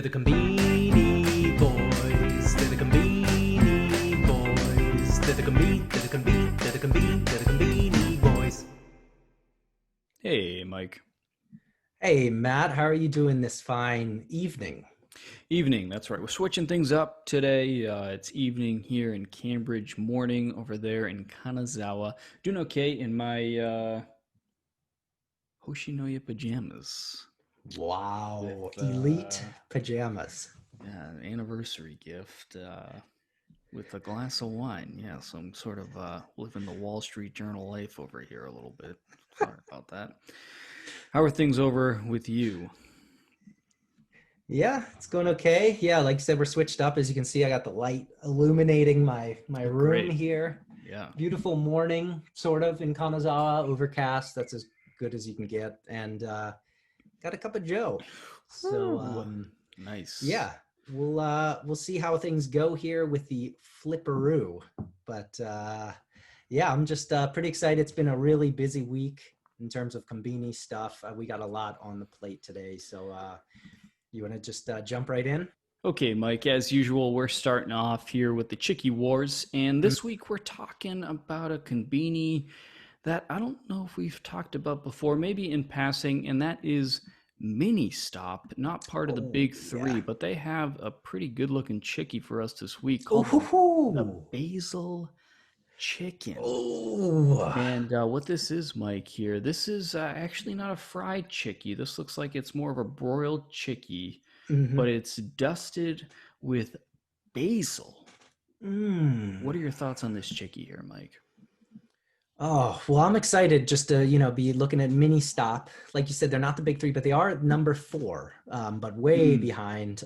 The Konbini boys, they're the Konbini boys, they're the Konbini boys. Hey, Mike. Hey, Matt, how are you doing this fine evening? Evening, that's right. We're switching things up today. It's evening here in Cambridge, morning over there in Kanazawa. Doing okay in my Hoshinoya pajamas Wow, with elite pajamas. an anniversary gift with a glass of wine. Yeah, so I'm sort of living the Wall Street Journal life over here a little bit. Sorry about that. How are things over with you? Yeah, it's going okay. Yeah, like I said, we're switched up. As you can see, I got the light illuminating my Oh, room great. here. Yeah. Beautiful morning, sort of in Kanazawa, overcast. That's as good as you can get. And got a cup of Joe. So Woo. Nice. yeah, we'll see how things go here with the flipperoo. But yeah, I'm just pretty excited. It's been a really busy week in terms of Konbini stuff. We got a lot on the plate today. So you want to just jump right in? Okay, Mike, as usual, we're starting off here with the Chiki Wars, and Mm. this week we're talking about a Konbini that I don't know if we've talked about before, maybe in passing, and that is Ministop, not part of the Oh big three, yeah. but they have a pretty good looking Chiki for us this week Oh called hoo, the hoo. Basil Chicken. Oh. And what this is, Mike, here, this is actually not a fried chickie. This looks like it's more of a broiled chickie, but Mm-hmm. it's dusted with basil. What Mm. are your thoughts on this chickie here, Mike? Oh, well, I'm excited just to, be looking at mini stop. Like you said, they're not the big three, but they are number four, but way Mm, behind.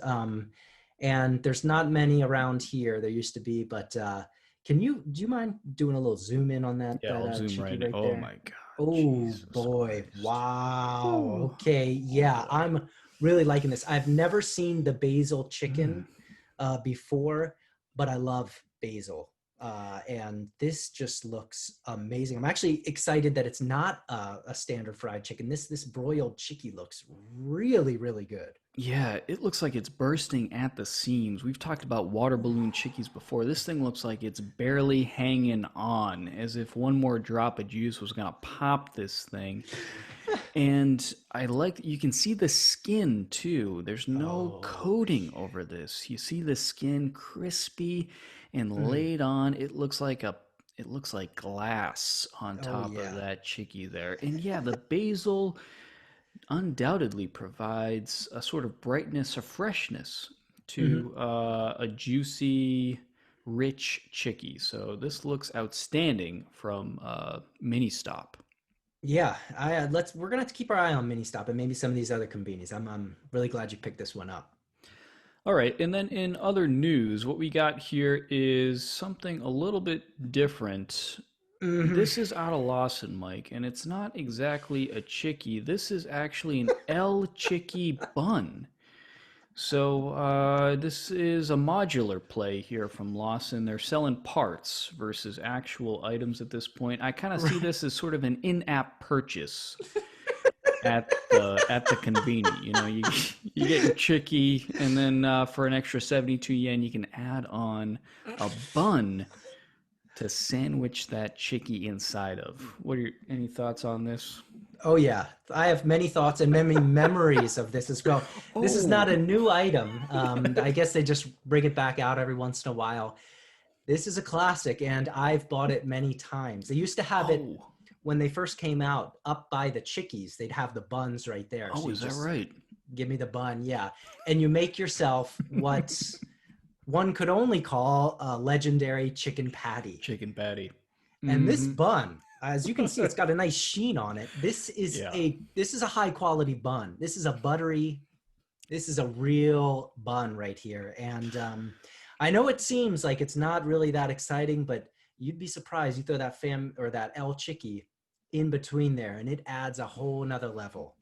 And there's not many around here. There used to be, but do you mind doing a little zoom in on that yeah, I'll zoom Chiki right in. right Oh there? my God, Oh Jesus boy. Christ. Wow. Whew. Okay. Oh Yeah, boy. I'm really liking this. I've never seen the basil Mm. chicken before, but I love basil. And this just looks amazing. I'm actually excited that it's not a standard fried chicken. This broiled chicky looks really, really good. Yeah, it looks like it's bursting at the seams. We've talked about water balloon chickies before. This thing looks like it's barely hanging on, as if one more drop of juice was gonna pop this thing. And I like you can see the skin too. There's no Oh, coating over this. You see the skin crispy and mm, laid on. It looks like glass on oh top of yeah. that chickie there. And yeah, the basil undoubtedly provides a sort of brightness, a freshness Hmm. to a juicy, rich chickie. So this looks outstanding from Ministop. Yeah, we're gonna have to keep our eye on mini stop and maybe some of these other convenies. I'm really glad you picked this one up. All right, and then in other news, what we got here is something a little bit different. Hmm. This is out of Lawson, Mike, and it's not exactly a chickie. This is actually an El Chickie bun. So this is a modular play here from Lawson. They're selling parts versus actual items at this point. I kind of see Right. this as sort of an in-app purchase at the Konbini. You know, you get your chickie, and then for an extra 72 yen, you can add on a bun to sandwich that chickie inside of. What are your any thoughts on this? Oh yeah, I have many thoughts and many memories of this as well. This is not Oh, a new item. I guess they just bring it back out every once in a while. This is a classic, and I've bought it many times. They used to have it oh, when they first came out up by the Chickies. They'd have the buns right there, so oh! you Is that just right? give me the bun, yeah, and you make yourself what one could only call a legendary chicken patty. Chicken patty. And this Mm-hmm. bun, as you can see, it's got a nice sheen on it. Yeah. This is a high quality bun. This is a buttery, this is a real bun right here. And I know it seems like it's not really that exciting, but you'd be surprised. You throw that fam or that El Chicky in between there, and it adds a whole nother level.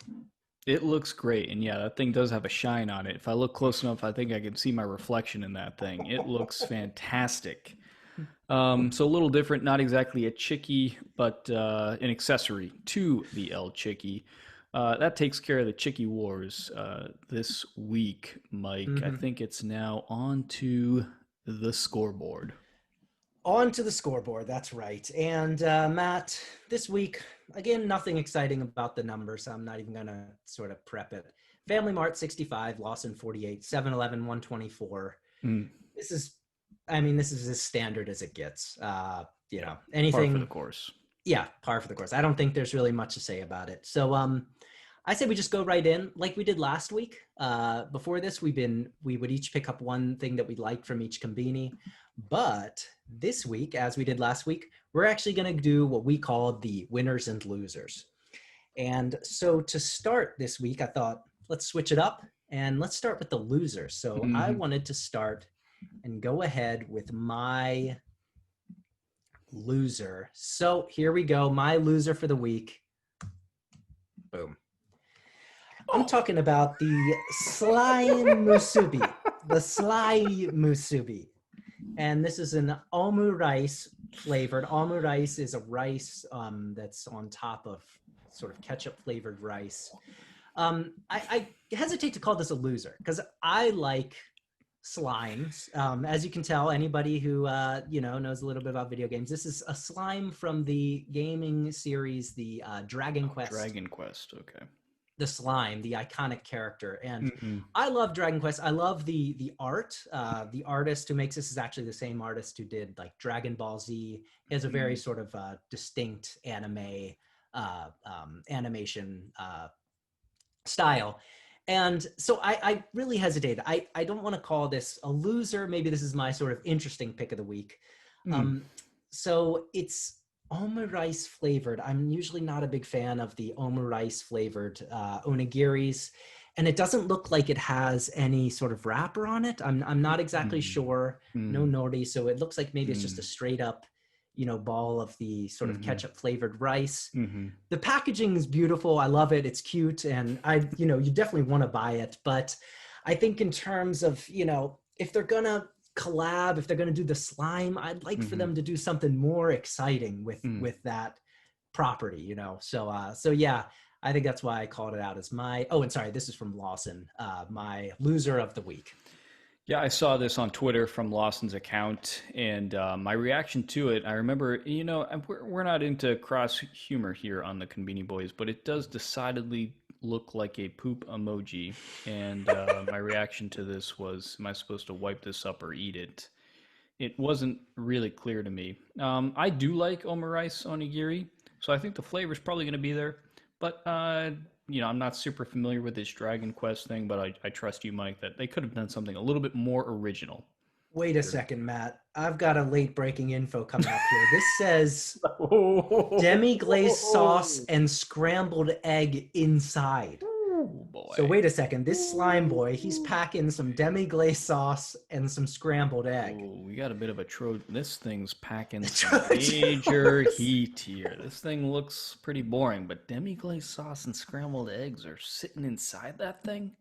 It looks great, and yeah, that thing does have a shine on it. If I look close enough, I think I can see my reflection in that thing. It looks fantastic. So a little different, not exactly a chickie, but an accessory to the El Chickie. That takes care of the Chiki Wars this week, Mike. I Hmm. think it's now on to the scoreboard. On to the scoreboard. That's right. And Matt, this week, again, nothing exciting about the numbers. I'm not even going to sort of prep it. Family Mart 65, Lawson 48, 7-Eleven 124. Mm, This is, I mean, this is as standard as it gets. yeah, par for the Anything, course. yeah, par for the course. I don't think there's really much to say about it. So, I say we just go right in like we did last week. Before this, we would each pick up one thing that we liked from each Konbini. But this week, as we did last week, we're actually going to do what we call the winners and losers. And so to start this week, I thought let's switch it up and let's start with the losers. So I Mhm. wanted to start and go ahead with my loser. So here we go. My loser for the week. Boom. I'm talking about the slime musubi, the slime musubi. And this is an omu rice flavored. Omu rice is a rice that's on top of sort of ketchup flavored rice. I hesitate to call this a loser because I like slimes. As you can tell, anybody who knows a little bit about video games, this is a slime from the gaming series, the Dragon Quest. Dragon Quest, okay. The slime, the iconic character, and Mhm. I love Dragon Quest. I love the art. The artist who makes this is actually the same artist who did like Dragon Ball Z. He has a very sort of distinct animation style. And so I really hesitated. I don't want to call this a loser. Maybe this is my sort of interesting pick of the week. Mm. Um, so it's omu rice flavored. I'm usually not a big fan of the omu rice flavored onigiris, and it doesn't look like it has any sort of wrapper on it. I'm not exactly Mm. sure. No Mm. nori, so it looks like maybe it's just a Mm. straight up, ball of the sort of Mhm. ketchup flavored rice. Mhm. The packaging is beautiful. I love it. It's cute, and you definitely want to buy it. But I think in terms of, if they're gonna collab, if they're gonna do the slime, I'd like for Mhm. them to do something more exciting with Mm. that property. So yeah, I think that's why I called it out as my. Oh, and sorry, this is from Lawson, my loser of the week. Yeah, I saw this on Twitter from Lawson's account, and my reaction to it. I remember, and we're not into cross humor here on the Conbini Boys, but it does decidedly look like a poop emoji. And my reaction to this was, "Am I supposed to wipe this up or eat it?" It wasn't really clear to me. I do like omurice onigiri, so I think the flavor is probably going to be there. But I'm not super familiar with this Dragon Quest thing, but I trust you, Mike, that they could have done something a little bit more original. Wait a second, Matt. I've got a late breaking info coming up here. This says demi-glace sauce Oh and scrambled egg inside. So boy. wait a second. This slime boy, he's packing some demi-glace sauce and some scrambled egg. Oh, we got a bit of a Trojan. This thing's packing some major heat here. This thing looks pretty boring, but demi-glace sauce and scrambled eggs are sitting inside that thing.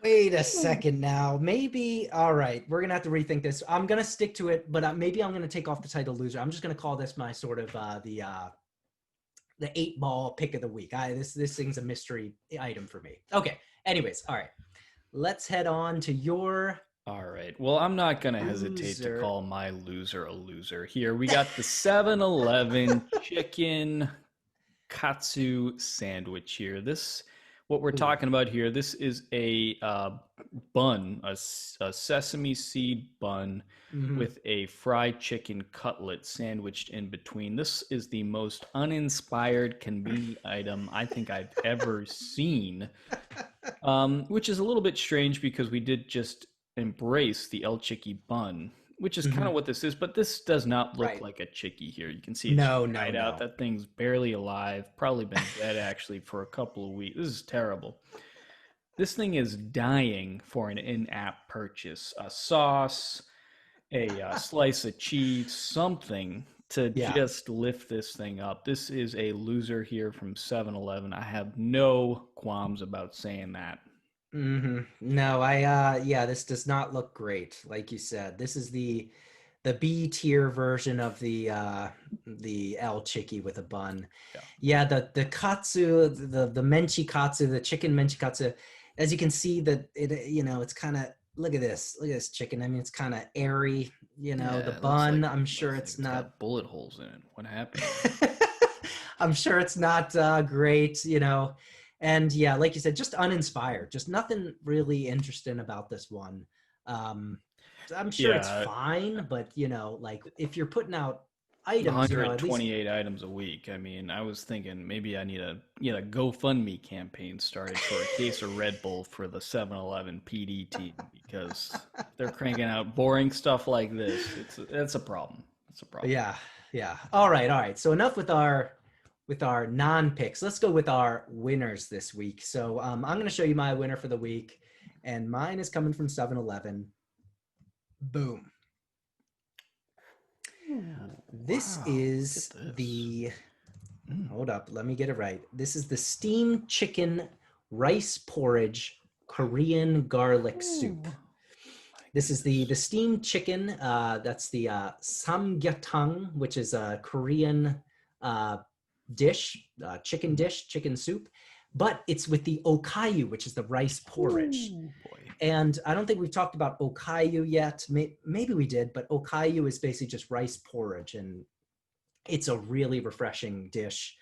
Wait a second now. Maybe, all right, we're going to have to rethink this. I'm going to stick to it, but maybe I'm going to take off the title loser. I'm just going to call this my sort of the 8-ball pick of the week. This thing's a mystery item for me. Okay. Anyways, all right. Let's head on to your All right. Well, I'm not going to hesitate to loser. call my loser a loser here. We got the 7-Eleven chicken Katsu sandwich here. What we're Ooh. talking about here, this is a bun, a sesame seed bun Mhm. with a fried chicken cutlet sandwiched in between. This is the most uninspired convenient item I think I've ever seen, which is a little bit strange because we did just embrace the El Chiki bun, which is kind of Mhm. what this is, but this does not look Right. like a chiki here. You can see it's No, no, dried out. no. That thing's barely alive, probably been dead actually for a couple of weeks. This is terrible. This thing is dying for an in-app purchase. A sauce, a slice of cheese, something to Yeah. just lift this thing up. This is a loser here from 7-Eleven. I have no qualms about saying that. No, yeah, this does not look great. Like you said, this is the B tier version of the L Chiki with a bun. Yeah. Yeah, the katsu, the menchi katsu, the chicken menchi katsu. As you can see, that it, you know, it's kind of, look at this chicken. I mean, it's kind of airy. You know, the Yeah, it looks bun. like I'm sure it's it's not. got bullet holes in it. What happened? I'm sure it's not great. You know, and yeah, like you said, just uninspired. Just nothing really interesting about this one. Um, I'm sure it's Yeah, fine, but you know, like if you're putting out items, you know, at least 128 items a week. I mean, I was thinking maybe I need a GoFundMe campaign started for a case of Red Bull for the 7-Eleven PD team because they're cranking out boring stuff like this. It's a problem. It's a problem. yeah, yeah. All right. So enough with our non-picks. Let's go with our winners this week. So I'm going to show you my winner for the week, and mine is coming from 7-Eleven. Boom. This Wow, is look at this. the, hold up, let me get it right. This is the steamed chicken rice porridge Korean garlic soup. This is the steamed chicken. That's the Samgyetang, which is a Korean dish, chicken soup. But it's with the okayu, which is the rice porridge. Ooh, boy. And I don't think we've talked about okayu yet. Maybe we did, but okayu is basically just rice porridge, and it's a really refreshing dish.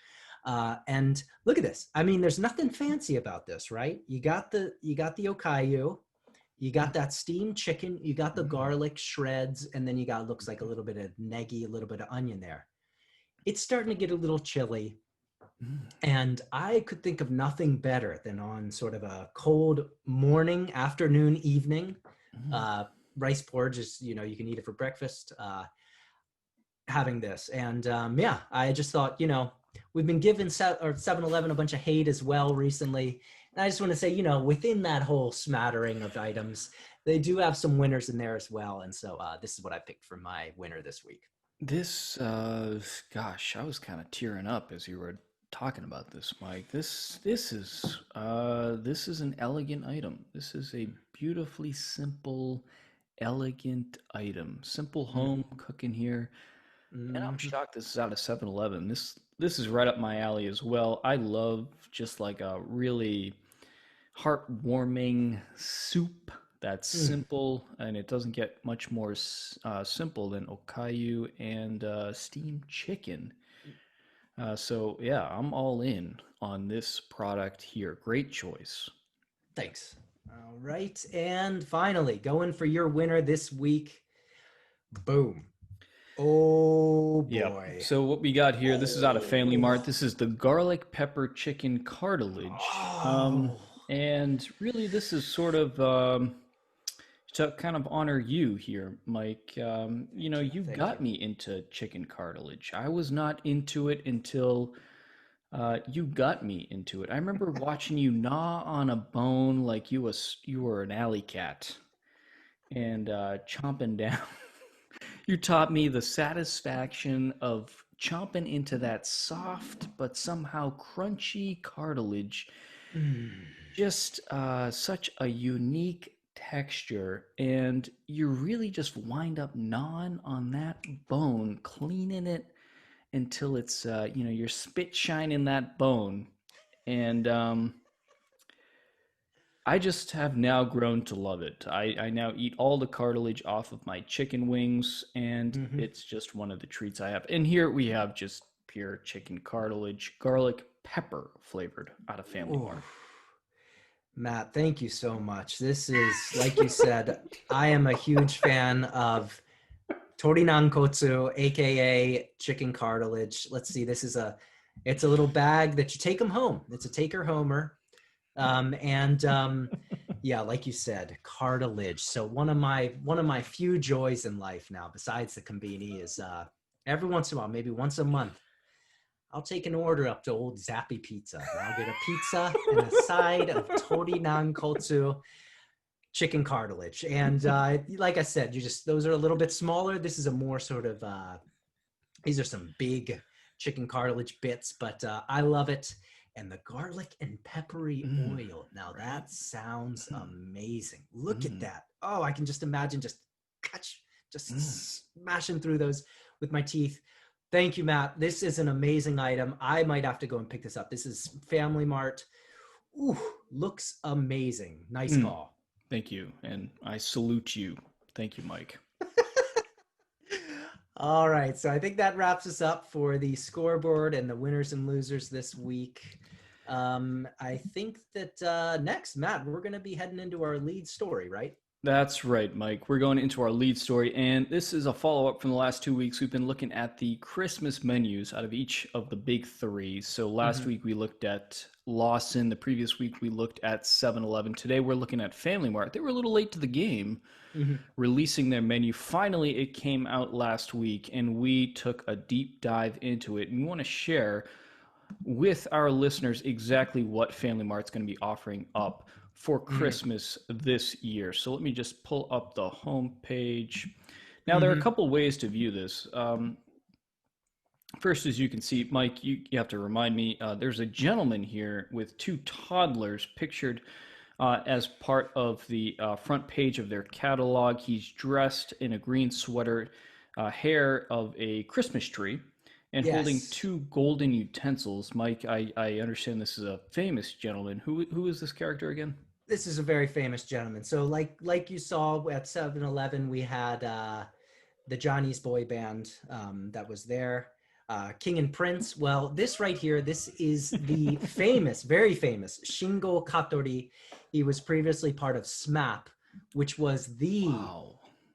And look at this. I mean, there's nothing fancy about this, right? You got the okayu, you got that steamed chicken, you got the garlic shreds, and then you got, looks like a little bit of negi, a little bit of onion there. It's starting to get a little chilly. And I could think of nothing better than on sort of a cold morning, afternoon, evening. Rice porridge is, you know, you can eat it for breakfast. Having this. And yeah, I just thought, you know, we've been giving 7-Eleven a bunch of hate as well recently. And I just want to say, you know, within that whole smattering of items, they do have some winners in there as well. And so this is what I picked for my winner this week. This, gosh, I was kind of tearing up as you were talking about this, Mike. This is an elegant item. This is a beautifully simple, elegant item. Simple home cooking here. And I'm shocked this is out of 7-Eleven. This is right up my alley as well. I love just like a really heartwarming soup that's simple, and it doesn't get much more simple than okayu and steamed chicken. So yeah, I'm all in on this product here. Great choice. Thanks. All right. And finally, going for your winner this week. Boom. Oh boy. So what we got here, this is out of Family Mart. This is the garlic pepper chicken cartilage. And really this is sort of to kind of honor you here, Mike. You know, you got me into chicken cartilage. I was not into it until you got me into it. I remember watching you gnaw on a bone like you were an alley cat and chomping down. You taught me the satisfaction of chomping into that soft but somehow crunchy cartilage. Just such a unique texture, and you really just wind up gnawing on that bone, cleaning it until it's you know, your spit shining that bone. And I just have now grown to love it. I now eat all the cartilage off of my chicken wings, and it's just one of the treats I have. And here we have just pure chicken cartilage, garlic pepper flavored out of Family Mart. Matt, thank you so much. This is, like you said, I am a huge fan of Torinan aka chicken cartilage. Let's see, it's a little bag that you take them home. It's a taker homer. Yeah, like you said, cartilage. So one of my few joys in life now, besides the Konbini, is every once in a while, maybe once a month, I'll take an order up to old Zappy Pizza. And I'll get a pizza and a side of Torinan chicken cartilage. And like I said, those are a little bit smaller. This is a more sort of these are some big chicken cartilage bits, but I love it. And the garlic and peppery oil. Now that sounds amazing. Look at that. Oh, I can just imagine just just smashing through those with my teeth. Thank you, Matt. This is an amazing item. I might have to go and pick this up. This is Family Mart. Ooh, looks amazing. Nice call. Thank you. And I salute you. Thank you, Mike. All right. So I think that wraps us up for the scoreboard and the winners and losers this week. I think that next, Matt, we're going to be heading into our lead story, right? That's right, Mike. We're going into our lead story, and this is a follow-up from the last 2 weeks. We've been looking at the Christmas menus out of each of the big three. So last week we looked at Lawson. The previous week we looked at 7-Eleven. Today we're looking at Family Mart. They were a little late to the game releasing their menu. Finally, it came out last week, and we took a deep dive into it. And we want to share with our listeners exactly what Family Mart's going to be offering up for Christmas this year. So let me just pull up the home page. Now, there are a couple ways to view this. First, as you can see, Mike, you have to remind me, there's a gentleman here with two toddlers pictured as part of the front page of their catalog. He's dressed in a green sweater, hair of a Christmas tree, and holding two golden utensils. Mike, I understand this is a famous gentleman. Who is this character again? This is a very famous gentleman. So like you saw at 7-Eleven, we had the Johnny's boy band that was there. King and Prince. Well, this right here, this is the famous, very famous Shingo Katori. He was previously part of SMAP, which was the... Wow.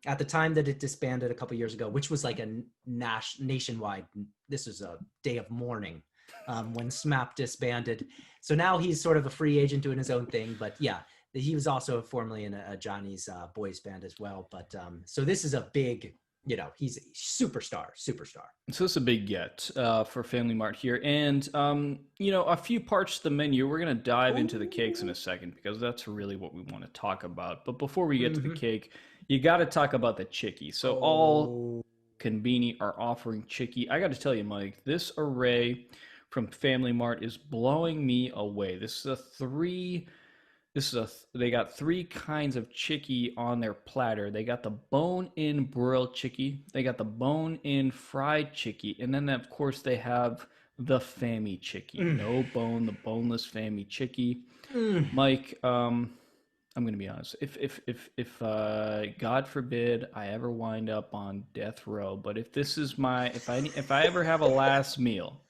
At the time that it disbanded a couple years ago, which was like a nationwide, this was a day of mourning when SMAP disbanded. So now he's sort of a free agent doing his own thing. But yeah, he was also formerly in a Johnny's boys band as well. But so this is a big, he's a superstar. So it's a big get for Family Mart here. And, a few parts of the menu, we're going to dive into the cakes in a second because that's really what we want to talk about. But before we get to the cake, you got to talk about the Chiki. So all Konbini are offering Chiki. I got to tell you, Mike, this array from Family Mart is blowing me away. They got three kinds of Chiki on their platter. They got the bone-in broiled Chiki. They got the bone-in fried Chiki. And then, of course, they have the Fammy Chiki. No bone, the boneless Fammy Chiki. Mike, I'm going to be honest. If God forbid I ever wind up on death row, but if I ever have a last meal,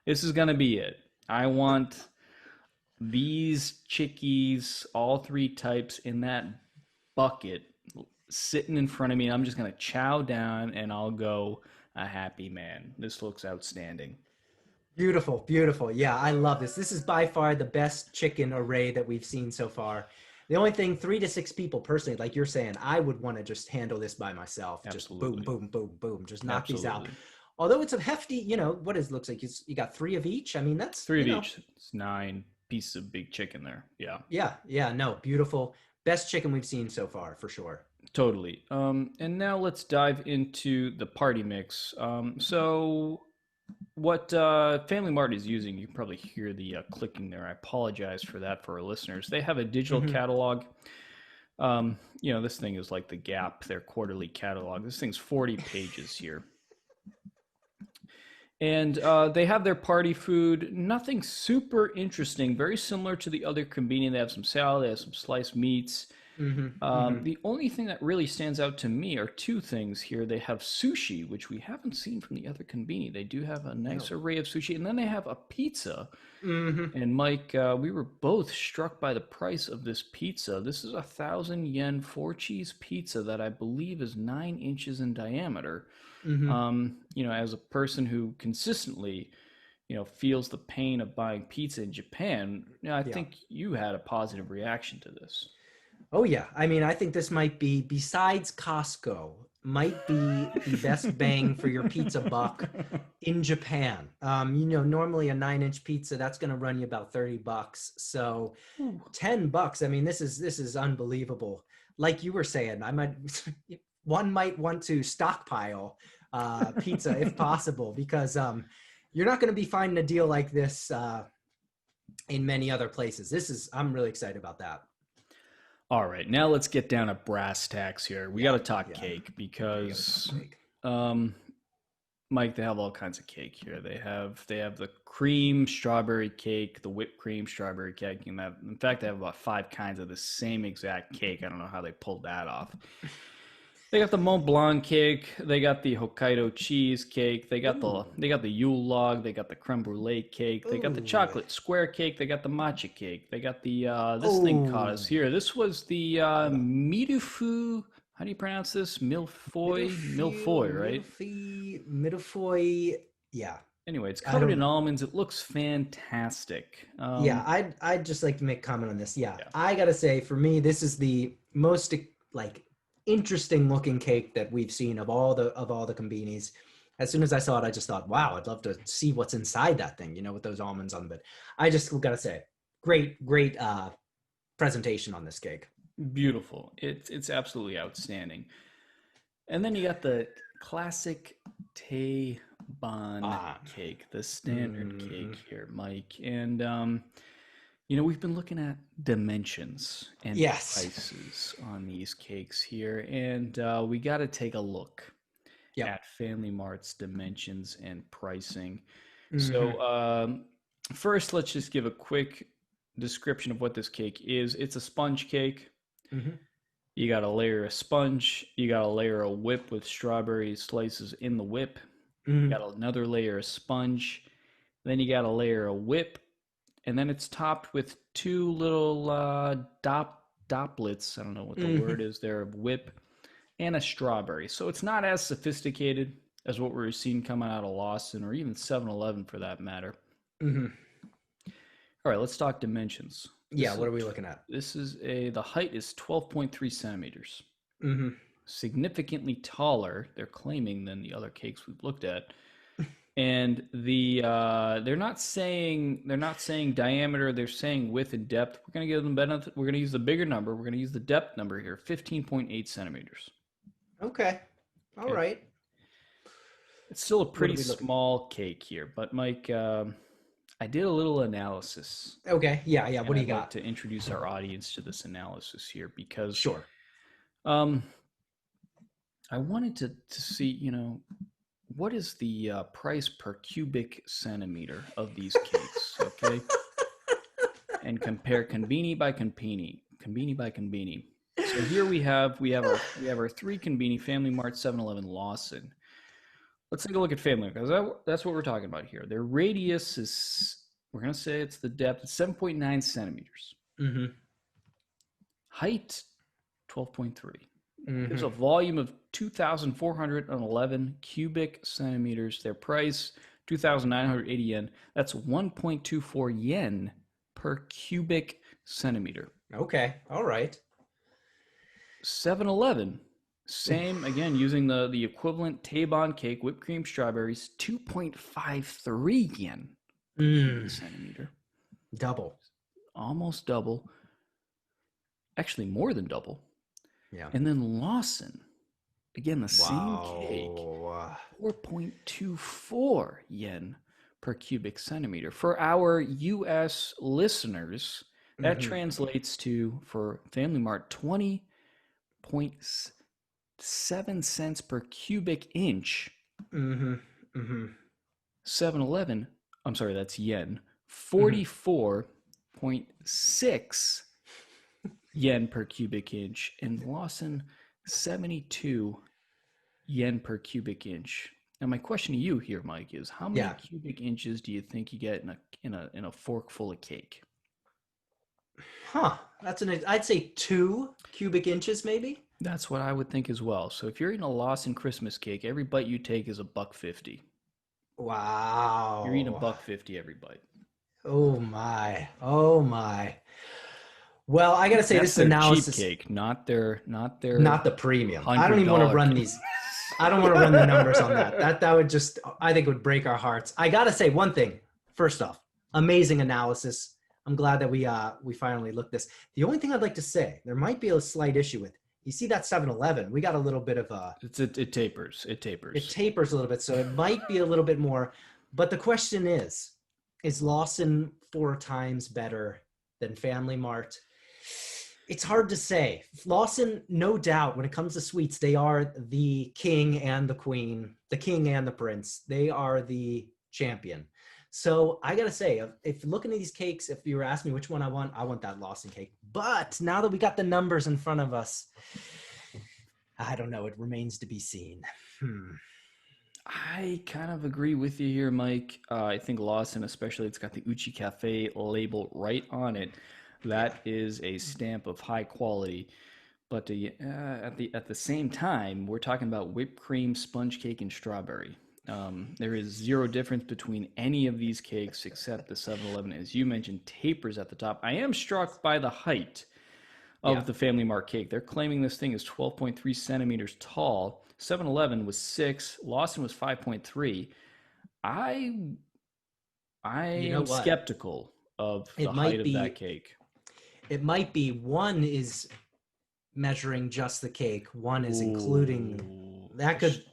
this is going to be it. I want these Chikis, all three types in that bucket sitting in front of me. I'm just going to chow down and I'll go a happy man. This looks outstanding. Beautiful. Yeah, I love this. This is by far the best chicken array that we've seen so far. The only thing, 3 to 6 people personally, like you're saying, I would want to just handle this by myself. Absolutely. Just boom, boom, boom, boom. Just knock these out. Although it's a hefty, what it looks like. You got 3 of each. I mean, that's 3 of each. It's 9 pieces of big chicken there. Yeah. Yeah. No, beautiful. Best chicken we've seen so far, for sure. Totally. And now let's dive into the party mix. So what Family Mart is using, you can probably hear the clicking there. I apologize for that for our listeners. They have a digital catalog. This thing is like the Gap, their quarterly catalog. This thing's 40 pages here. And they have their party food. Nothing super interesting. Very similar to the other Konbini. They have some salad. They have some sliced meats. The only thing that really stands out to me are 2 things here. They have sushi, which we haven't seen from the other Konbini. They do have a nice array of sushi. And then they have a pizza. And Mike, we were both struck by the price of this pizza. This is 1,000 yen 4-cheese pizza that I believe is 9 inches in diameter. As a person who consistently, feels the pain of buying pizza in Japan, I think you had a positive reaction to this. Oh, yeah. I mean, I think this might be, besides Costco, might be the best bang for your pizza buck in Japan. Normally a 9-inch pizza, that's going to run you about $30. So $10. I mean, this is unbelievable. Like you were saying, one might want to stockpile pizza if possible, because you're not going to be finding a deal like this in many other places. I'm really excited about that. All right, now let's get down to brass tacks here. We got to talk yeah. cake because, Cake. Mike, they have all kinds of cake here. They have the cream strawberry cake, the whipped cream strawberry cake, and that. In fact, they have about 5 kinds of the same exact cake. I don't know how they pulled that off. They got the Mont Blanc cake. They got the Hokkaido cheese cake. They got the Yule log. They got the creme brulee cake. They got the chocolate square cake. They got the matcha cake. They got the this thing caught us here. This was the mirufu. How do you pronounce this? Milfoy, right? Milfoy. Yeah. Anyway, it's covered in almonds. It looks fantastic. Yeah, I'd just like to make a comment on this. Yeah, I gotta say, for me, this is the most like interesting looking cake that we've seen of all the Konbinis. As soon as I saw it, I just thought, wow, I'd love to see what's inside that thing, you know, with those almonds on it. I just gotta say, great presentation on this cake. Beautiful. It's absolutely outstanding. And then you got the classic Tei-ban cake, the standard cake here, Mike. And you know, we've been looking at dimensions and prices on these cakes here, and we got to take a look at Family Mart's dimensions and pricing. So first, let's just give a quick description of what this cake is. It's a sponge cake. You got a layer of sponge. You got a layer of whip with strawberry slices in the whip. You got another layer of sponge. Then you got a layer of whip. And then it's topped with 2 little doplets, I don't know what the word is there, of whip, and a strawberry. So it's not as sophisticated as what we're seeing coming out of Lawson or even 7-Eleven for that matter. All right, let's talk dimensions. What are we looking at? This is the height is 12.3 centimeters. Significantly taller, they're claiming, than the other cakes we've looked at. And they're not saying diameter, they're saying width and depth. We're going to give them benefit. We're going to use the bigger number. We're going to use the depth number here, 15.8 centimeters. Okay. All right. It's still a pretty small cake here, but Mike, I did a little analysis. Okay. Yeah. What do you got? Like to introduce our audience to this analysis here because I wanted to see, you know, what is the price per cubic centimeter of these cakes, okay? And compare Konbini by Konbini. So here we have our 3 Konbini: Family Mart, 7-Eleven, Lawson. Let's take a look at Family Mart because that's what we're talking about here. Their radius is, we're gonna say it's the depth, it's 7.9 centimeters. Height, 12.3. There's a volume of 2,411 cubic centimeters. Their price, 2,980 yen. That's 1.24 yen per cubic centimeter. Okay. All right. 7-Eleven, same, again, using the equivalent Tei-ban cake, whipped cream, strawberries, 2.53 yen per cubic centimeter. Double. Almost double. Actually, more than double. Yeah. And then Lawson, again, the same cake, 4.24 yen per cubic centimeter. For our U.S. listeners, that translates to, for Family Mart, 20.7 cents per cubic inch. 7-Eleven, I'm sorry, that's yen, 44.6 yen per cubic inch, and Lawson 72 yen per cubic inch. Now my question to you here, Mike, is how many cubic inches do you think you get in a fork full of cake? That's I'd say 2 cubic inches maybe. That's what I would think as well. So if you're eating a Lawson Christmas cake, every bite you take is $1.50. Wow. You're eating $1.50 every bite. Oh my. Well, I gotta say, this analysis, cheap cake, not the premium. I don't even want to run these. I don't want to run the numbers on that. That would just, I think, would break our hearts. I gotta say one thing. First off, amazing analysis. I'm glad that we finally looked this. The only thing I'd like to say, there might be a slight issue with. You see that 7-Eleven? We got a little bit of a. It tapers. It tapers a little bit, so it might be a little bit more. But the question is Lawson 4 times better than Family Mart? It's hard to say. Lawson, no doubt, when it comes to sweets, they are the king and the queen, the king and the prince. They are the champion. So I gotta say, if looking at these cakes, if you were asking me which one I want that Lawson cake. But now that we got the numbers in front of us, I don't know. It remains to be seen. I kind of agree with you here, Mike. I think Lawson, especially, it's got the Uchi Cafe label right on it. That is a stamp of high quality. But at the same time, we're talking about whipped cream, sponge cake, and strawberry. There is zero difference between any of these cakes except the 7-Eleven, as you mentioned, tapers at the top. I am struck by the height of the Family Mart cake. They're claiming this thing is 12.3 centimeters tall. 7-Eleven was 6. Lawson was 5.3. I am skeptical of the height of that cake. It might be one is measuring just the cake. One is including that could.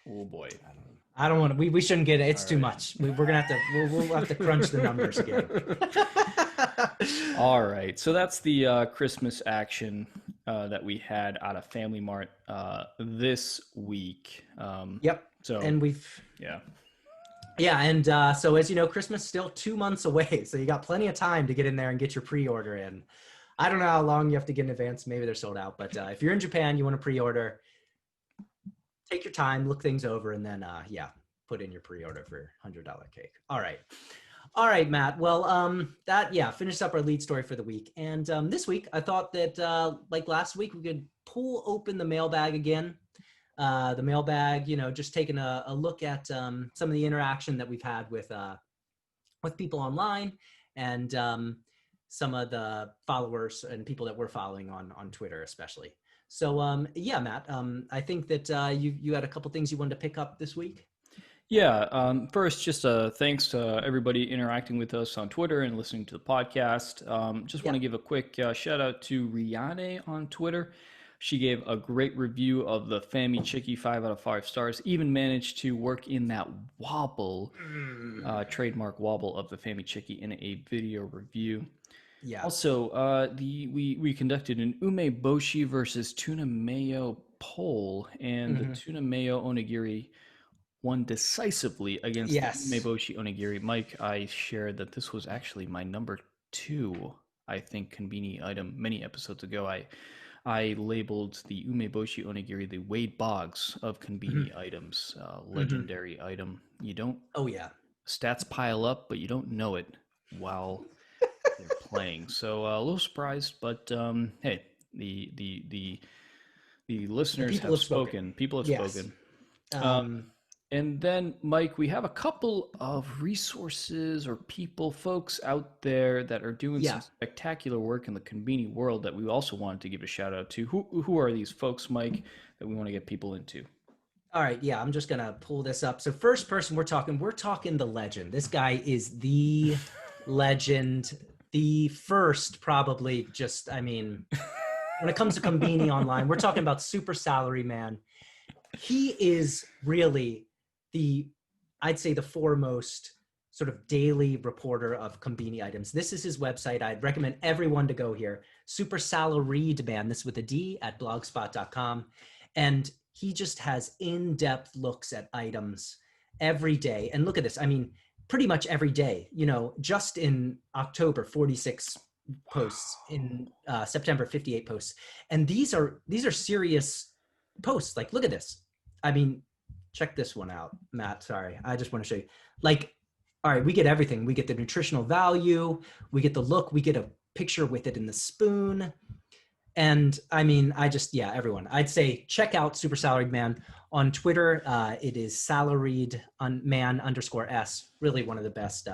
Oh boy. I don't want to. We shouldn't get it. It's too much. We're gonna have to. We'll have to crunch the numbers again. All right. So that's the Christmas action that we had out of Family Mart this week. Yep. So and and so as you know, Christmas is still 2 months away. So you got plenty of time to get in there and get your pre-order in. I don't know how long you have to get in advance. Maybe they're sold out. But if you're in Japan, you want to pre-order, take your time, look things over, and then, put in your pre-order for $100 cake. All right, Matt. Well, finished up our lead story for the week. And this week, I thought that, like last week, we could pull open the mailbag again. The mailbag, just taking a look at some of the interaction that we've had with people online and some of the followers and people that we're following on Twitter, especially. So, Matt, I think that you had a couple things you wanted to pick up this week. Yeah. First, just thanks to everybody interacting with us on Twitter and listening to the podcast. Want to give a quick shout out to Riane on Twitter. She gave a great review of the Family Chiki, 5 out of 5 stars. Even managed to work in that wobble, trademark wobble of the Family Chiki in a video review. Yeah. Also, we conducted an umeboshi versus tuna mayo poll, and the tuna mayo onigiri won decisively against the umeboshi onigiri. Mike, I shared that this was actually my number 2, I think, Konbini item many episodes ago. I labeled the umeboshi onigiri the Wade Boggs of Konbini items, legendary item. You don't. Oh yeah. Stats pile up, but you don't know it while they're playing. So a little surprised, but hey, the listeners have spoken. People have spoken. And then, Mike, we have a couple of resources or folks out there that are doing some spectacular work in the Konbini world that we also wanted to give a shout out to. Who are these folks, Mike, that we want to get people into? All right, I'm just gonna pull this up. So first person we're talking the legend. This guy is the legend, the first probably. When it comes to Konbini online, we're talking about Super Salary Man. He is really I'd say the foremost sort of daily reporter of Konbini items. This is his website. I'd recommend everyone to go here. Super Salaried Man, this with a D, at blogspot.com. And he just has in-depth looks at items every day. And look at this. Pretty much every day, just in October, 46 posts, in September, 58 posts. And these are serious posts. Like, look at this. Check this one out, Matt. Sorry, I just want to show you. All right, we get everything. We get the nutritional value. We get the look. We get a picture with it in the spoon. And everyone. I'd say check out Super Salaried Man on Twitter. It is salaried man _s. Really one of the best.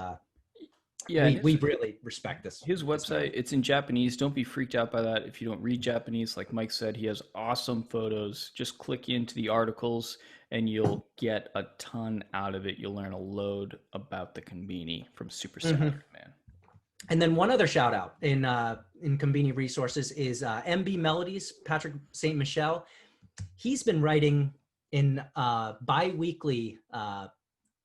We really respect this. His website, it's in Japanese. Don't be freaked out by that if you don't read Japanese. Like Mike said, he has awesome photos. Just click into the articles and you'll get a ton out of it. You'll learn a load about the Konbini from Super Salaried Man. And then one other shout out in Conbini Resources is MB Melodies, Patrick St. Michel. He's been writing in bi-weekly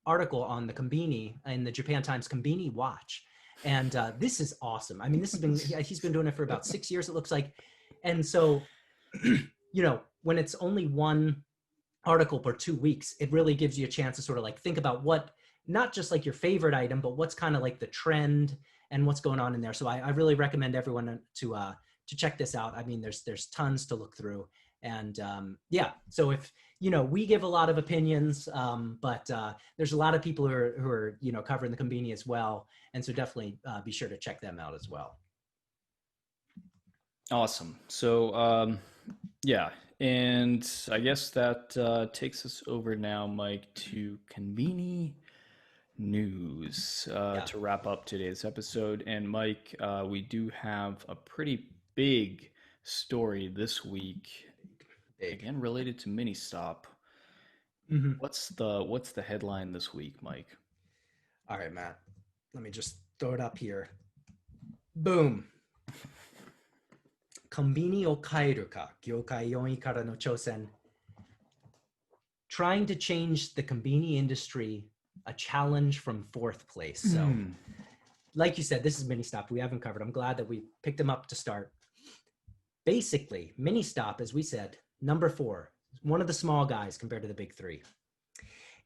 article on the Konbini in the Japan Times Konbini Watch. And this is awesome. I mean, he's been doing it for about 6 years, it looks like. And so, when it's only one article per 2 weeks, it really gives you a chance to sort of like think about what, not just like your favorite item, but what's kind of like the trend and what's going on in there. So I really recommend everyone to check this out. I mean, there's tons to look through. And so if, we give a lot of opinions, but there's a lot of people who are covering the Konbini as well. And so definitely be sure to check them out as well. Awesome. So, yeah. And I guess that takes us over now, Mike, to Konbini news to wrap up today's episode. And Mike, we do have a pretty big story this week, again related to Ministop. Mm-hmm. What's the headline this week, Mike? All right, Matt. Let me just throw it up here. Boom. Konbini o kaeru ka, gyokai 4位 kara no chosen. Trying to change the Konbini industry, a challenge from 4th place. So, like you said, this is Ministop. We haven't covered. I'm glad that we picked them up to start. Basically, Ministop, as we said, number 4, one of the small guys compared to the big 3.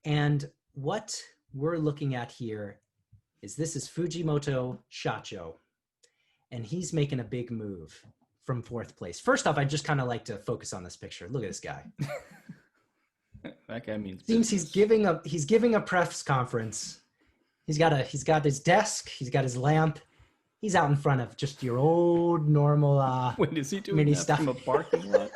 And what we're looking at here is this is Fujimoto Shacho, and he's making a big move from 4th place. First off, I just kind of like to focus on this picture. Look at this guy. That guy means seems business. He's giving a press conference. He's got his desk. He's got his lamp. He's out in front of just your old normal Wait, is he doing that stuff from a parking lot?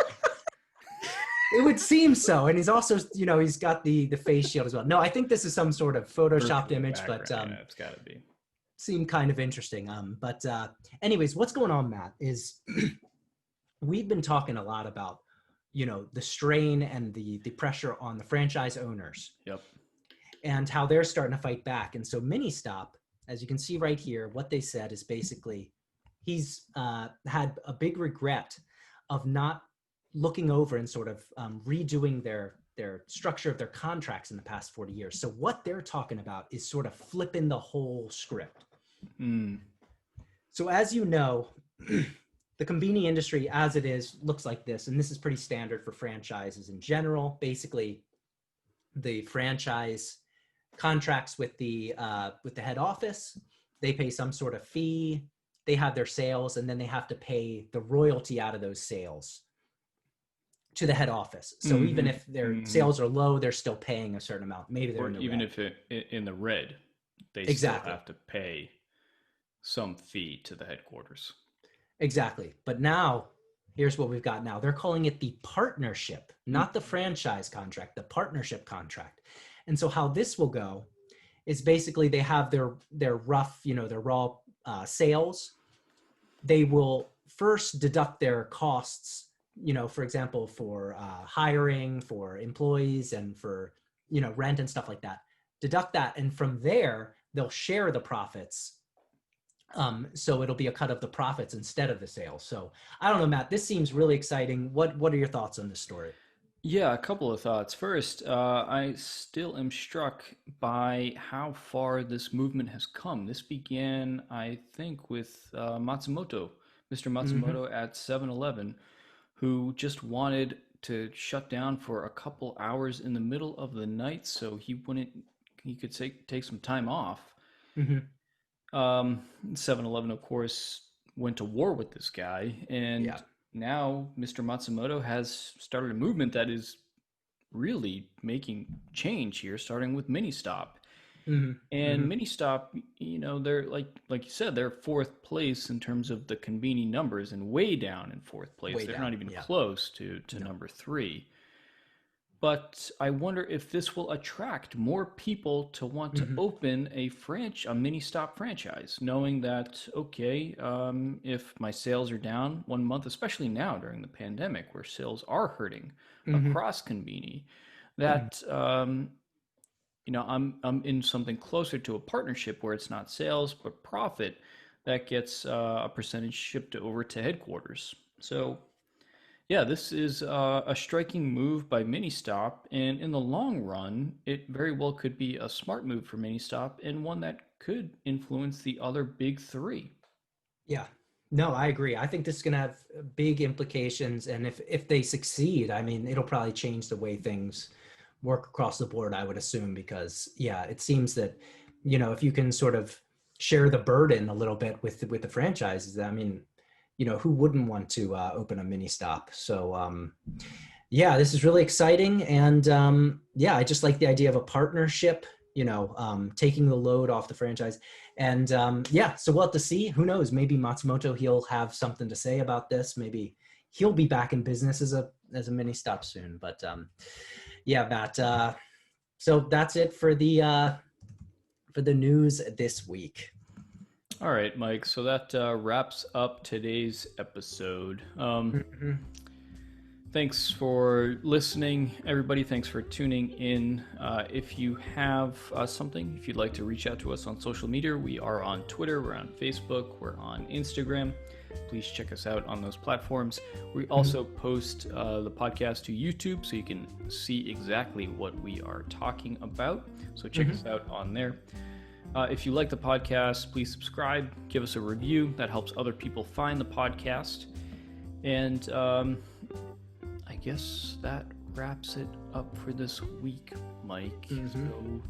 It would seem so. And he's also, he's got the face shield as well. No, I think this is some sort of photoshopped image, but it's got to be. Seemed kind of interesting. But anyways, what's going on, Matt, is we've been talking a lot about, the strain and the pressure on the franchise owners. Yep. And how they're starting to fight back. And so Ministop, as you can see right here, what they said is basically he's had a big regret of not looking over and sort of redoing their structure of their contracts in the past 40 years. So what they're talking about is sort of flipping the whole script. So as you know, the Konbini industry as it is looks like this, and this is pretty standard for franchises in general. Basically, the franchise contracts with the head office. They pay some sort of fee. They have their sales, and then they have to pay the royalty out of those sales to the head office. So even if their sales are low, they're still paying a certain amount. Maybe they're even if in the red, they still have to pay some fee to the headquarters. Exactly. But now, here's what we've got now. They're calling it the partnership, not the franchise contract, the partnership contract. And so how this will go is basically they have their rough, their raw sales. They will first deduct their costs, for example, for hiring, for employees, and for, rent and stuff like that. Deduct that. And from there, they'll share the profits. So it'll be a cut of the profits instead of the sales. So I don't know, Matt, this seems really exciting. What are your thoughts on this story? Yeah, a couple of thoughts. First, I still am struck by how far this movement has come. This began, I think, with Matsumoto, Mr. Matsumoto at 7-Eleven, who just wanted to shut down for a couple hours in the middle of the night so he could take some time off. 7-Eleven, of course, went to war with this guy, and now Mr. Matsumoto has started a movement that is really making change here, starting with Ministop. And Ministop, they're like you said, they're 4th place in terms of the Konbini numbers, and way down in 4th place. They're not even close to number 3. But I wonder if this will attract more people to want to open a Ministop franchise, knowing that, okay, if my sales are down 1 month, especially now during the pandemic where sales are hurting across Konbini, that, I'm in something closer to a partnership where it's not sales, but profit that gets a percentage shipped over to headquarters. So Yeah, this is a striking move by Ministop, and in the long run, it very well could be a smart move for Ministop and one that could influence the other big three. Yeah. No, I agree. I think this is going to have big implications, and if they succeed, I mean, it'll probably change the way things work across the board, I would assume, because yeah, it seems that, if you can sort of share the burden a little bit with the franchises, I mean, who wouldn't want to open a mini stop? So yeah, this is really exciting, and yeah, I just like the idea of a partnership, taking the load off the franchise. And yeah, so we'll have to see. Who knows? Maybe Matsumoto, he'll have something to say about this. Maybe he'll be back in business as a mini stop soon. But yeah, Matt. So that's it for the news this week. All right, Mike. So that wraps up today's episode. Mm-hmm. Thanks for listening, everybody. Thanks for tuning in. If you have something, if you'd like to reach out to us on social media, we are on Twitter, we're on Facebook, we're on Instagram. Please check us out on those platforms. We also post the podcast to YouTube so you can see exactly what we are talking about. So check us out on there. If you like the podcast, please subscribe, give us a review. That helps other people find the podcast. And I guess that wraps it up for this week, Mike. So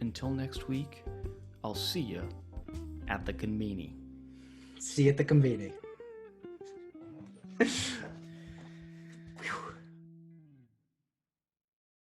until next week, I'll see you at the Konbini. See you at the Konbini.